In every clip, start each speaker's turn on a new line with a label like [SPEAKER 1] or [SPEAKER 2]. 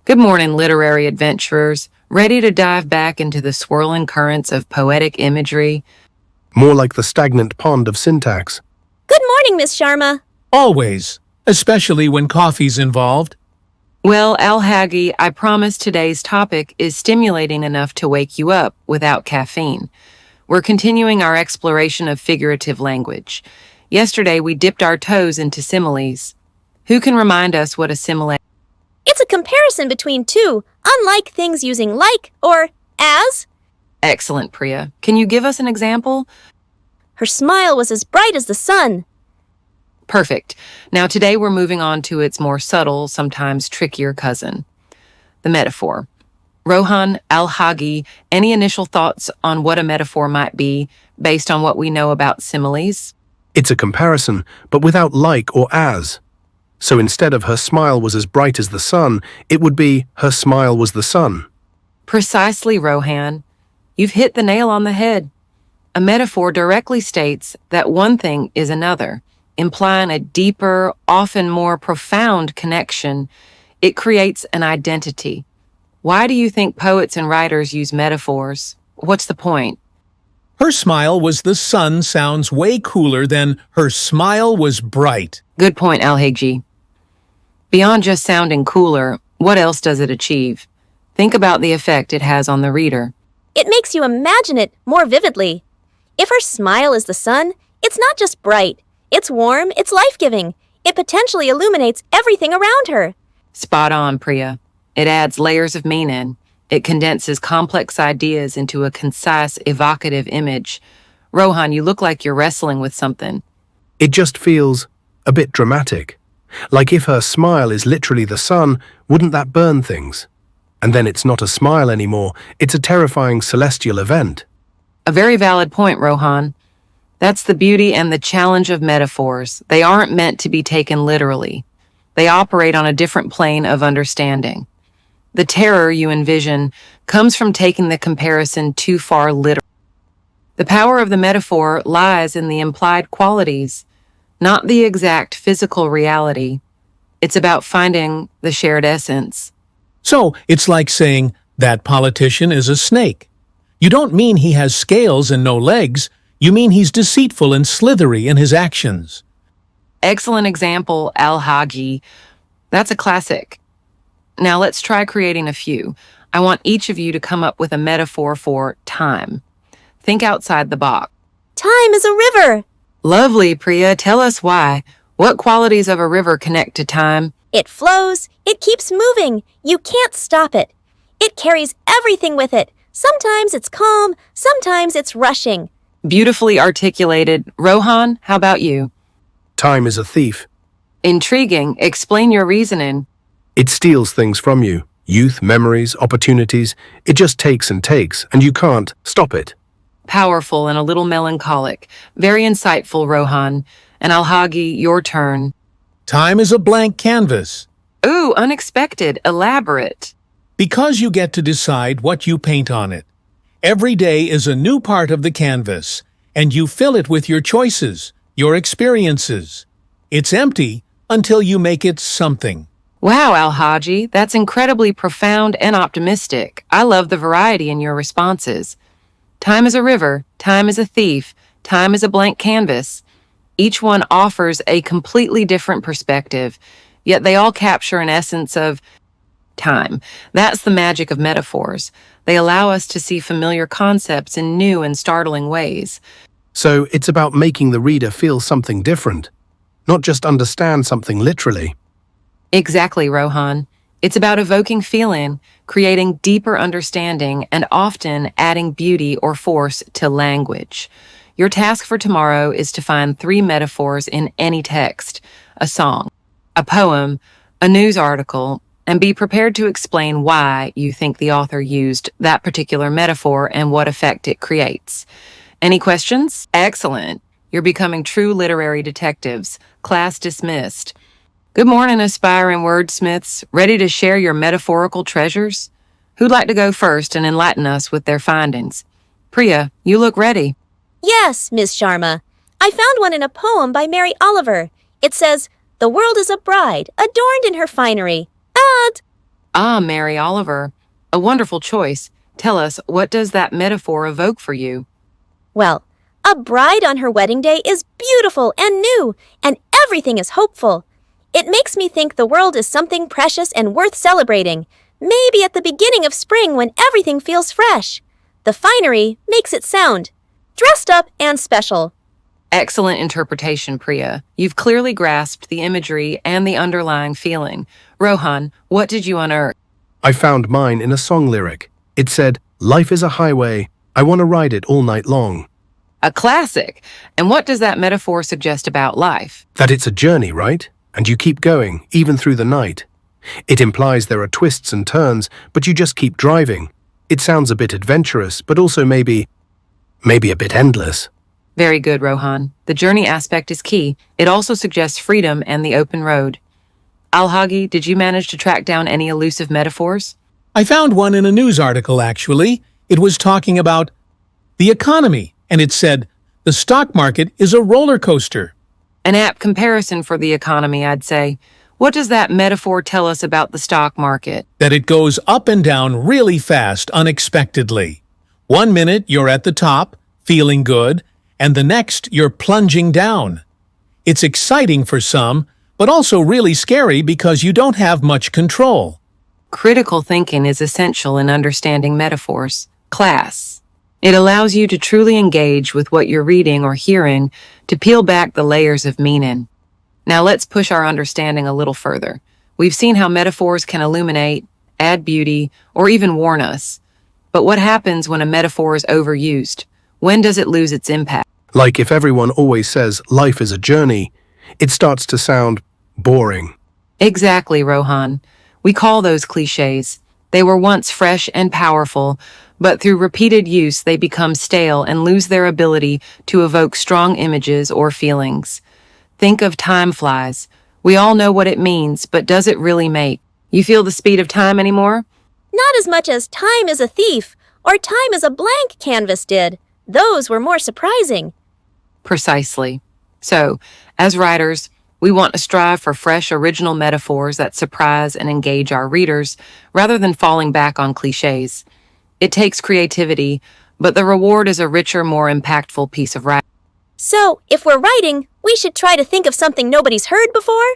[SPEAKER 1] Good morning, literary adventurers. Ready to dive back into the swirling currents of poetic imagery?
[SPEAKER 2] More like the stagnant pond of syntax.
[SPEAKER 3] Good morning, Miss Sharma.
[SPEAKER 4] Always, especially when coffee's involved.
[SPEAKER 1] Well, Al-Hagi, I promise today's topic is stimulating enough to wake you up without caffeine. We're continuing our exploration of figurative language. Yesterday, we dipped our toes into similes. Who can remind us what a simile is?
[SPEAKER 3] It's a comparison between two unlike things using like or as.
[SPEAKER 1] Excellent, Priya. Can you give us an example?
[SPEAKER 3] Her smile was as bright as the sun.
[SPEAKER 1] Perfect. Now today we're moving on to its more subtle, sometimes trickier cousin, the metaphor. Rohan, Al-Hagi, any initial thoughts on what a metaphor might be based on what we know about similes?
[SPEAKER 2] It's a comparison, but without like or as. So instead of her smile was as bright as the sun, it would be her smile was the sun.
[SPEAKER 1] Precisely, Rohan. You've hit the nail on the head. A metaphor directly states that one thing is another, implying a deeper, often more profound connection. It creates an identity. Why do you think poets and writers use metaphors? What's the point?
[SPEAKER 4] Her smile was the sun sounds way cooler than her smile was bright.
[SPEAKER 1] Good point, Al-Hagi. Beyond just sounding cooler, what else does it achieve? Think about the effect it has on the reader.
[SPEAKER 3] It makes you imagine it more vividly. If her smile is the sun, it's not just bright. It's warm, it's life-giving. It potentially illuminates everything around her.
[SPEAKER 1] Spot on, Priya. It adds layers of meaning. It condenses complex ideas into a concise, evocative image. Rohan, you look like you're wrestling with something.
[SPEAKER 2] It just feels a bit dramatic. Like if her smile is literally the sun, wouldn't that burn things? And then it's not a smile anymore, it's a terrifying celestial event.
[SPEAKER 1] A very valid point, Rohan. That's the beauty and the challenge of metaphors. They aren't meant to be taken literally. They operate on a different plane of understanding. The terror you envision comes from taking the comparison too far literally. The power of the metaphor lies in the implied qualities, not the exact physical reality. It's about finding the shared essence.
[SPEAKER 4] So it's like saying, that politician is a snake. You don't mean he has scales and no legs. You mean he's deceitful and slithery in his actions.
[SPEAKER 1] Excellent example, Al-Hagi. That's a classic. Now let's try creating a few. I want each of you to come up with a metaphor for time. Think outside the box.
[SPEAKER 3] Time is a river.
[SPEAKER 1] Lovely, Priya. Tell us why. What qualities of a river connect to time?
[SPEAKER 3] It flows. It keeps moving. You can't stop it. It carries everything with it. Sometimes it's calm. Sometimes it's rushing.
[SPEAKER 1] Beautifully articulated. Rohan, how about you?
[SPEAKER 2] Time is a thief.
[SPEAKER 1] Intriguing. Explain your reasoning.
[SPEAKER 2] It steals things from you. Youth, memories, opportunities. It just takes, and you can't stop it.
[SPEAKER 1] Powerful and a little melancholic. Very insightful, Rohan. And Al-Hagi, your turn.
[SPEAKER 4] Time is a blank canvas.
[SPEAKER 1] Ooh, unexpected. Elaborate.
[SPEAKER 4] Because you get to decide what you paint on it. Every day is a new part of the canvas, and you fill it with your choices, your experiences. It's empty until you make it something.
[SPEAKER 1] Wow, Al-Hagi, that's incredibly profound and optimistic. I love the variety in your responses. Time is a river, time is a thief, time is a blank canvas. Each one offers a completely different perspective, yet they all capture an essence of time. That's the magic of metaphors. They allow us to see familiar concepts in new and startling ways.
[SPEAKER 2] So it's about making the reader feel something different, not just understand something literally.
[SPEAKER 1] Exactly, Rohan. It's about evoking feeling, creating deeper understanding, and often adding beauty or force to language. Your task for tomorrow is to find 3 metaphors in any text, a song, a poem, a news article, and be prepared to explain why you think the author used that particular metaphor and what effect it creates. Any questions? Excellent. You're becoming true literary detectives. Class dismissed. Good morning, aspiring wordsmiths, ready to share your metaphorical treasures? Who'd like to go first and enlighten us with their findings? Priya, you look ready.
[SPEAKER 3] Yes, Miss Sharma. I found one in a poem by Mary Oliver. It says, "The world is a bride, adorned in her finery."
[SPEAKER 1] Ah, Mary Oliver, a wonderful choice. Tell us, what does that metaphor evoke for you?
[SPEAKER 3] Well, a bride on her wedding day is beautiful and new, and everything is hopeful. It makes me think the world is something precious and worth celebrating, maybe at the beginning of spring when everything feels fresh. The finery makes it sound dressed up and special.
[SPEAKER 1] Excellent interpretation, Priya. You've clearly grasped the imagery and the underlying feeling. Rohan, what did you unearth?
[SPEAKER 2] I found mine in a song lyric. It said, "Life is a highway. I want to ride it all night long."
[SPEAKER 1] A classic. And what does that metaphor suggest about life?
[SPEAKER 2] That it's a journey, right? And you keep going, even through the night. It implies there are twists and turns, but you just keep driving. It sounds a bit adventurous, but also maybe a bit endless.
[SPEAKER 1] Very good, Rohan. The journey aspect is key. It also suggests freedom and the open road. Alhagi, did you manage to track down any elusive metaphors?
[SPEAKER 4] I found one in a news article, actually. It was talking about the economy, and it said, the stock market is a roller coaster.
[SPEAKER 1] An apt comparison for the economy, I'd say. What does that metaphor tell us about the stock market?
[SPEAKER 4] That it goes up and down really fast, unexpectedly. 1 minute you're at the top, feeling good, and the next you're plunging down. It's exciting for some, but also really scary because you don't have much control.
[SPEAKER 1] Critical thinking is essential in understanding metaphors. Class. It allows you to truly engage with what you're reading or hearing, to peel back the layers of meaning. Now let's push our understanding a little further. We've seen how metaphors can illuminate, add beauty, or even warn us. But what happens when a metaphor is overused? When does it lose its impact?
[SPEAKER 2] Like if everyone always says life is a journey, it starts to sound boring.
[SPEAKER 1] Exactly, Rohan. We call those cliches. They were once fresh and powerful, but through repeated use they become stale and lose their ability to evoke strong images or feelings. Think of time flies. We all know what it means, but does it really make you feel the speed of time anymore?
[SPEAKER 3] Not as much as time is a thief or time is a blank canvas did. Those were more surprising.
[SPEAKER 1] Precisely. So, as writers, we want to strive for fresh, original metaphors that surprise and engage our readers, rather than falling back on cliches. It takes creativity, but the reward is a richer, more impactful piece of writing.
[SPEAKER 3] So, if we're writing, we should try to think of something nobody's heard before?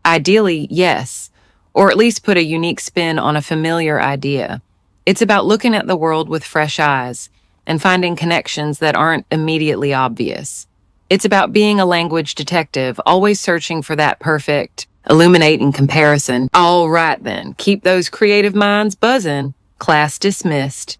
[SPEAKER 1] Ideally, yes, or at least put a unique spin on a familiar idea. It's about looking at the world with fresh eyes and finding connections that aren't immediately obvious. It's about being a language detective, always searching for that perfect, illuminating comparison. All right then, keep those creative minds buzzing. Class dismissed.